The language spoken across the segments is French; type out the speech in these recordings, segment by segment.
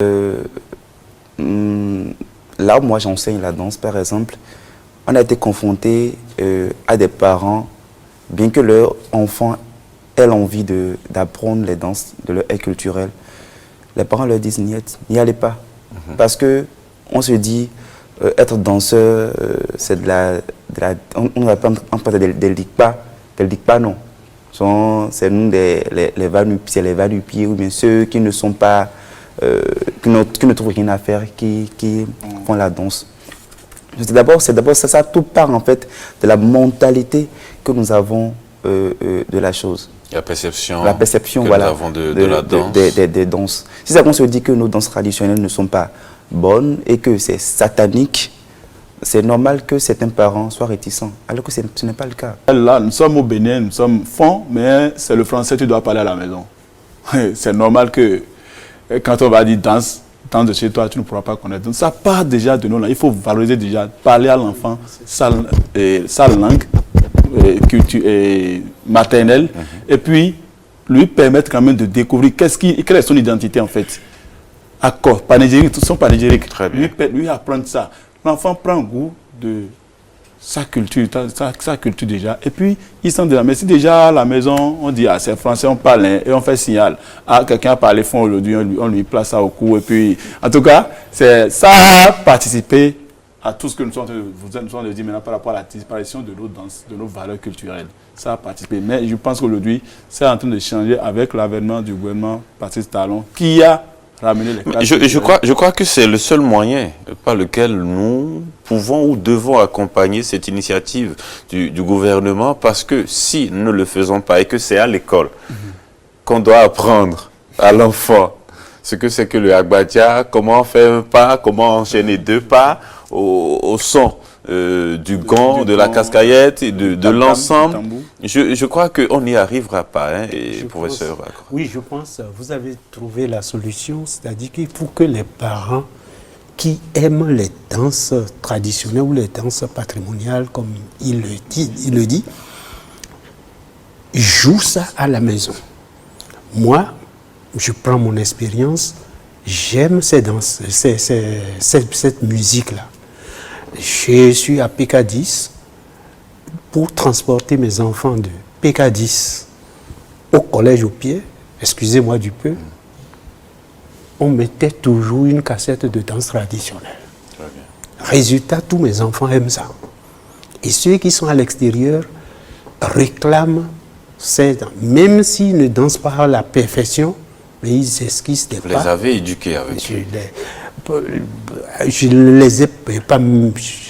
Là où moi j'enseigne la danse, par exemple, on a été confronté à des parents, bien que leur enfant ait l'envie d'apprendre les danses de leur aide culturelle, les parents leur disent n'y allez pas. Parce que on se dit, être danseur, c'est on va pas des ligpas, non. C'est nous les va-nu-pieds, ou bien ceux qui ne sont pas, qui ne trouvent rien à faire, qui font la danse. C'est d'abord ça, tout part en fait de la mentalité que nous avons de la chose. La perception que voilà, nous avons de la danse. Des danses. Si ça qu'on se dit que nos danses traditionnelles ne sont pas bonnes et que c'est satanique, c'est normal que certains parents soient réticents, alors que ce n'est pas le cas. Là, nous sommes au Bénin, nous sommes fonds, mais c'est le français que tu dois parler à la maison. C'est normal que quand on va dire danse de chez toi, tu ne pourras pas connaître. Donc ça part déjà de nous là. Il faut valoriser déjà, parler à l'enfant sa langue maternelle, et puis lui permettre quand même de découvrir quelle est son identité en fait. Accord, panégyrique, tout son panégyrique. Lui apprendre ça. L'enfant prend goût de sa culture déjà, et puis il sent de la. Mais si déjà à la maison on dit c'est français, on parle et on fait signal, quelqu'un a parlé fond aujourd'hui, on lui place ça au cou, et puis en tout cas ça a participé à tout ce que nous sommes en train de dire maintenant par rapport à la disparition de nos danses, de nos valeurs culturelles. Ça a participé, mais je pense qu'aujourd'hui c'est en train de changer avec l'avènement du gouvernement Patrice Talon qui a ramené les classes. Je crois que c'est le seul moyen par lequel nous pouvons ou devons accompagner cette initiative du gouvernement, parce que si nous ne le faisons pas et que c'est à l'école qu'on doit apprendre à l'enfant ce que c'est que le Agbadia, comment faire un pas, comment enchaîner deux pas au son du gong, de la cascaillette, et de l'ensemble. Je crois qu'on n'y arrivera pas, hein, professeur. Oui, je pense vous avez trouvé la solution, c'est-à-dire qu'il faut que les parents qui aiment les danses traditionnelles ou les danses patrimoniales, comme il le dit, jouent ça à la maison. Moi, je prends mon expérience, j'aime ces danses, cette musique-là. Je suis à PK10 pour transporter mes enfants de PK10 au collège au pied, excusez-moi du peu, on mettait toujours une cassette de danse traditionnelle. Résultat, tous mes enfants aiment ça. Et ceux qui sont à l'extérieur réclament ces danses. Même s'ils ne dansent pas à la perfection, mais ils esquissent des pas. Vous les avez éduqués avec je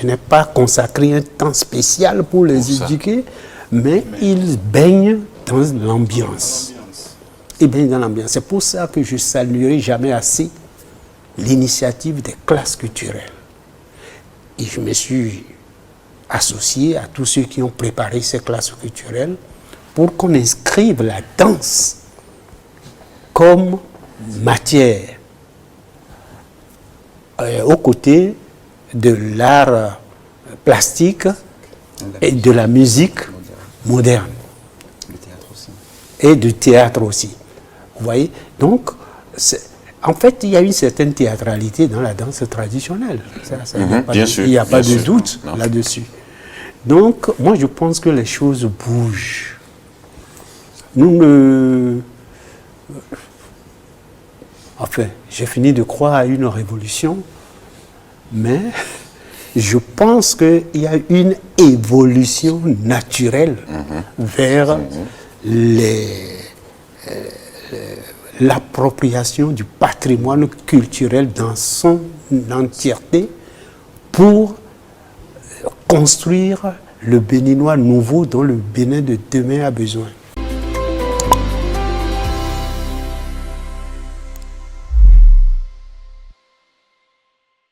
n'ai pas consacré un temps spécial pour les éduquer, mais ils baignent dans l'ambiance. Ils baignent dans l'ambiance. C'est pour ça que je ne saluerai jamais assez l'initiative des classes culturelles. Et je me suis associé à tous ceux qui ont préparé ces classes culturelles pour qu'on inscrive la danse comme matière aux côtés de l'art plastique et de la musique moderne. Et du théâtre aussi. Vous voyez? Donc, en fait, il y a une certaine théâtralité dans la danse traditionnelle. Il n'y a pas de doute là-dessus. Donc, moi, je pense que les choses bougent. Enfin, j'ai fini de croire à une révolution, mais je pense qu'il y a une évolution naturelle vers l'appropriation du patrimoine culturel dans son entièreté pour construire le Béninois nouveau dont le Bénin de demain a besoin.